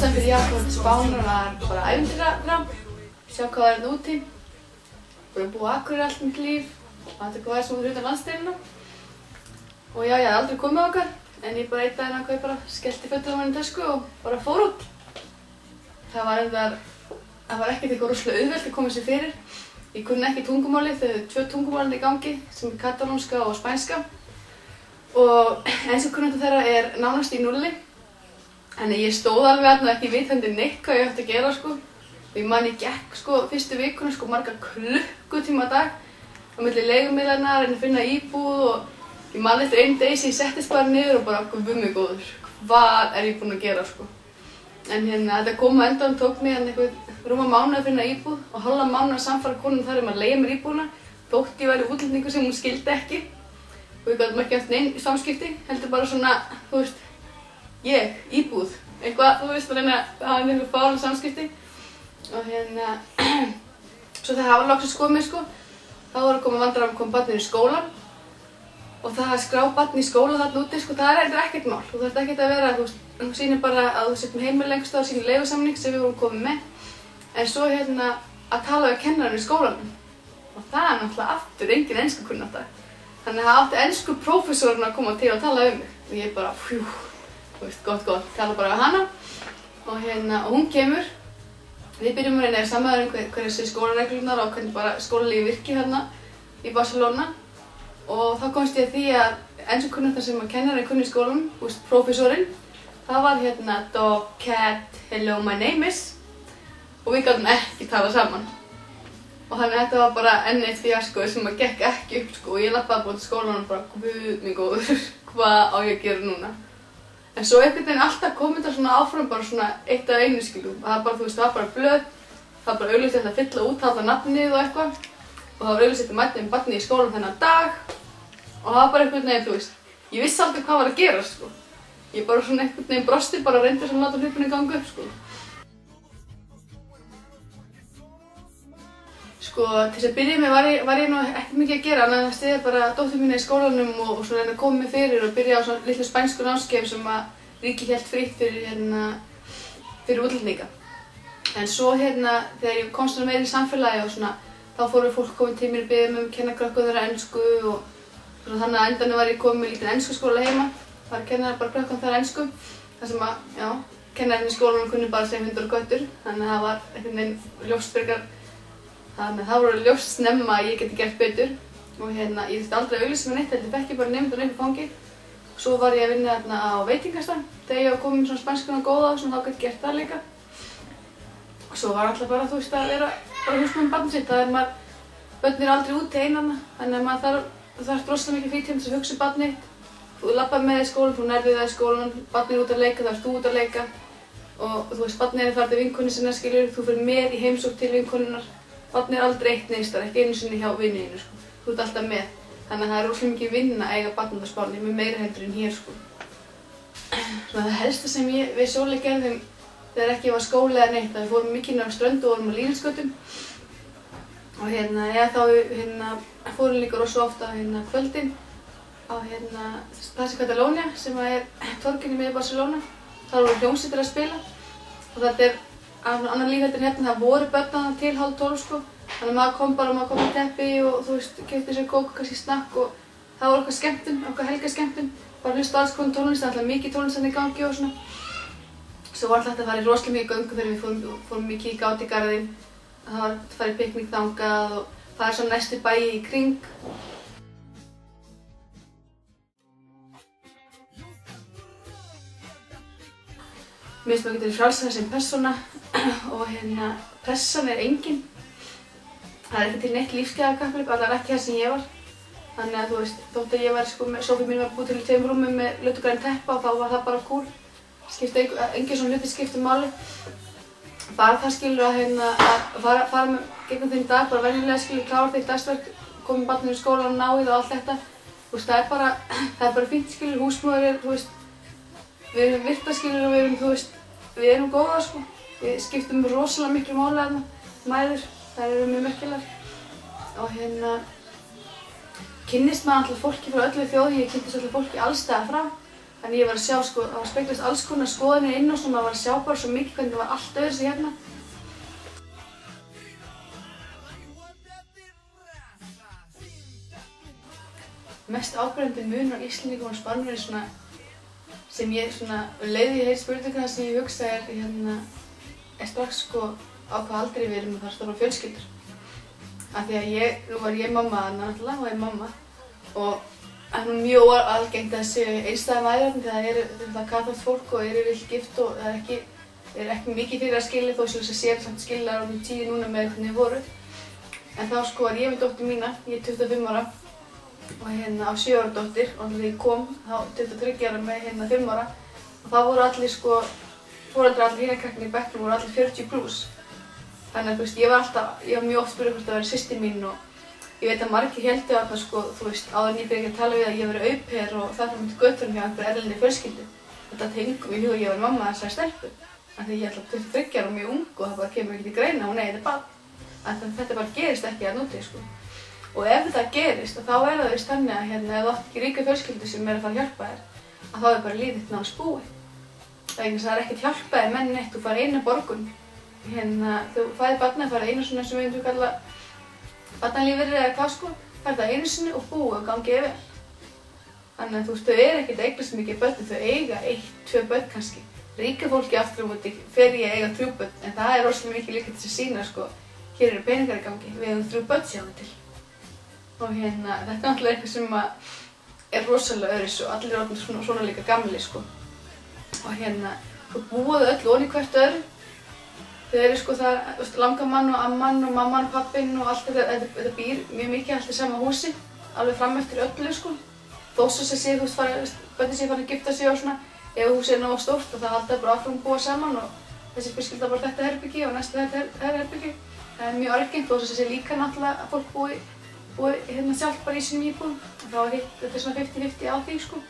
Ástæðan fyrir ég að koma til Spánar var bara ævintýragram, sjá hvað það er úti. Búin að búa á Akureyri allt mitt líf, þetta hvað er sem út utan landsdeilina. Og já, ég hafði aldrei komið okkar, en ég bara einn daginn ákvað ég bara skellti fötunum á henni í tösku og bara fór út. Það var ekkert eitthvað rosalega auðvelt að koma sér fyrir. Ég kunni ekki tungumálið, þau höfðu 2 tungumálin í gangi, sem er katalónska og spænska. Og enskukunnáttu þeirra er nánast í núlli. Þannig ég stóð alveg þarna ekki vitandi neitt hvað ég ætti að gera sko. Og ég man ég gekk sko fyrstu vikuna sko marga klukkutíma á dag á milli leigumiðlanna að reyna að finna íbúð og ég man eftir einn degi sem ég settist bara niður og bara guð mig góður, hvað er ég búin að gera sko. En þetta kom á endanum tók mig einhvern rúma mánuð að finna íbúð og hálfa mánuð að sannfæra konuna þar að leigja mér íbúðina þótt ég væri útlendingur sem hún skildi ekki. Og ég gat ekki haft nein samskipti, heldur bara svona, þú veist, ég, íbúð, eitthvað, þú veist, að reyna að hafa einhver fálega samskipti. Og svo þegar það var loksins komið sko, þá var að koma vandræðum að koma barnið í skólan. Og það að skrá barn í skóla þarna úti sko, það er ekkert mál. Þú þarft ekkert að vera, þú veist, þú sýnir bara að þú sért með heimili einhvers staðar og sýnir leigusamning sem við vorum komið með. En svo að tala við kennarinn í skólanum. Og það er náttúrulega aftur engin enskukunnátta. Þannig að það átti ensku prófessorinn að koma til að tala um mig. Og ég bara, þú veist, gott, tala bara við hana. Og hún kemur. Við byrjum að reyna að samræða hverjar séu skólareglurnar og hvernig bara skólalífið virki hérna í Barcelona. Og þá komst ég að því að enskukunnáttan sem kennarinn kunni í skólanum, prófessorinn, það var dog, cat, hello, my name is. Og við gátum ekki tala saman. Og þannig að þetta var bara enn eitt fíaskó sem gekk ekki upp sko. Og ég lappaði bara til skólanum og bara, guð minn góður, hvað á ég að gera núna? En svo einhvern veginn alltaf kom þetta svona áfram bara svona eitt af einu skilju. Það var bara, þú veist, það var bara blöð, það var bara auglýst að fylla út alla nafnið og eitthvað. Og það var auglýst að mæta barnið í skólanum þennan dag. Og það var bara einhvern veginn, þú veist, ég vissi aldrei hvað var að gera sko. Ég bara svona einhvern veginn brosti, bara reyndi svona að láta hlutinni ganga upp sko. Sko, til þess að byrja með var ég nú ekki mikið að gera, annað að styðja bara dóttur mína í skólanum og svo reyna að koma mig fyrir og byrja á svona litlu spænsku námskeiði sem að ríkið hélt frítt fyrir útlendinga. En svo þegar ég komst meira í samfélagi og svona, þá fóru fólk komið til mér og biðja mig að kenna krökkum þeirra ensku og svona þannig að endanum var ég komið með lítinn enskuskóla heima. Það var að kenna bara krökkum þeirra ensku, þar sem að, já, kennarinn í skólanum kunni bara segja hundur og köttur, þannig að það var einhvern veginn ljóst frekar. Þannig að það voru ljóst snemma að ég geti gert betur og ég þurfti aldrei að auglýsa mig neitt, heldur fekk ég bara nemendur upp í fangi. Svo var ég að vinna þarna á veitingastað þegar ég var komin með svona spænskuna góða og svona þá gæti gert það líka. Og svo var alltaf bara, þú veist, að vera bara húsmann með barnið sitt. Það er börn eru aldrei úti einanna, þannig að maður þarf rosalega mikið frítíma til að hugsa barnið þitt. Þú labbar með það í skólann, þú nærðir það í skólann, barnið er út að leika, þá ert þú út að leika. Og þú veist, barnið er að fara til vinkonu sinnar, skilur, þú fer með í heimsókn til vinkonunnar. Barnið er aldrei eitt neins staðar, ekki einu sinni hjá viniðinu sko. Þú ert alltaf með. Þannig að það er rosalega mikið vinna að eiga barn á Spáni, með meira heldur en hér sko. Svona það helsta sem við Sóli gerðum þegar ekki var skóli eða neitt, að við fórum mikið inn á ströndu og vorum á Línasgötum. Og þá fórum líka rosa ofta kvöldin á Plaza Catalunya sem er torginu miðju Barcelona. Þar voru hljómsveitir að spila og þetta er annar líf heldur en það voru börn þarna til 11:30 sko. Þannig að maður kom með teppi og þú veist, keypti sér kók og kannski snakk og það var okkar skemmtun, okkar helgaskemmtun. Bara hlusta alls konar tónlist, það var mikið tónlist þarna í gangi og svona. Svo var alltaf að fara í rosalega mikið göngu þegar við fórum í kíka át í garðinn. Það var að fara í pikník þangað og fara svo næstu bæi í kring. Mér finnst maður getur frjálsara sem persóna og pressan er engin. Það er ekki til neitt lífsgæðakapphlaup, allavega ekki það sem ég var. Þannig að þú veist, þótt að ég var sko með sófinn mín var búið til í 2 rúmum með lautugræn teppa og þá var það bara cool. Engin svona hluti skipti máli. Bara það skilur að fara gegnum þinn dag, bara venjulega skilur klára þitt dagsverk, koma með barninu í skólann, ná í það og allt þetta. Þú veist, það er bara fínt skilur, húsmóðir er, þú veist, við erum virta skilur og við erum góða sko. Við skiptum rosalega miklu máli þarna, mæður, þær eru mjög merkilegar. Og kynnist maður alltaf fólki frá öllu þjóð, ég kynntist alltaf fólki alls staðar frá. Þannig ég var að sjá sko, það var speglast alls konar skoðanir inn og svona, maður var að sjá bara svo mikið hvernig það var allt öðruvísi hérna. Mest áberandi munur á Íslendingum og Spánverjum svona, sem ég svona, leiði ég heilt spurninguna sem ég hugsa er strax sko á hvað aldrei við erum að fara stóra fjölskyldur. Af því að nú var ég mamma þarna náttúrulega og ég mamma og það er mjög algengt að þessu einstæða mæðurnar því það eru kaþólskt fólk og eru vilt gift og það er ekki mikið fyrir að skilja þó sem þess að sér samt skilja á 10 núna með hvernig þið voru. En þá sko var ég með dóttur mína, ég er 25 ára og á 7 ára dóttir og þegar ég kom þá 23 ára með 5 ára og þá voru allir sko, foreldrar allir hinna krakkarnir í bekknum voru allir 40+. Þannig að þú veist, ég var mjög oft spurð hvort það væri systir mín og ég veit að margir héldu að það sko, þú veist, áður en ég byrjaði að tala við að ég væri au pair og það myndi götturum hjá einhverju erlendri fjölskyldu. Þetta tengum í hug að ég var mamma þessari stelpu. Af því ég ætla 23 ára og mjög ung og það bara kemur ekkert í greina og nei, þetta er barn. Þetta bara gerist ekki að núti, sko. Og ef þetta gerist, þá er það víst þannig að ef þú átt ekki ríka fjölskyldu sem er að fara að hjálpa þér, að þá er bara lífið þitt nánast búið. Það er ekkert hjálpa þér menn neitt, þú fær eina borgun. Þú fæðir barnið, færð einu svona sem við myndum kalla barnalífeyri eða hvað sko, færð það einu sinni og búið og gangið vel. Þannig að þú veist, þau eru ekkert að eignast mikið börn, þau eiga 1-2 börn kannski. Ríka fólki aftur á móti fer ég að eiga 3 börn, en það er rosalega mikið líka til að sýna sko, hér eru peningar í gangi, við eigum 3 börn sjáum til. Og þetta er náttúrulega eitthvað sem er rosalega öðruvísi og allir eru orðnir svona líka gamli sko. Og þú búið öll ofan í hvert öðru. Þau eru sko langamann og amman og mamman og pappinn og allt þetta býr mjög mikið allt í sama húsi, alveg fram eftir öllu sko. Þó svo sé börnin sé farin að gifta sig og svona, ef húsið er nógu stórt og það halda bara áfram að búa saman og þessi fjölskylda bara þetta herbyggi og næsta þetta herbyggi. Það er mjög algengt og þó svo sé líka náttúrulega að fólk búi sjálft bara í sínum íbúðum og þá þetta svona 50-50 á því sko.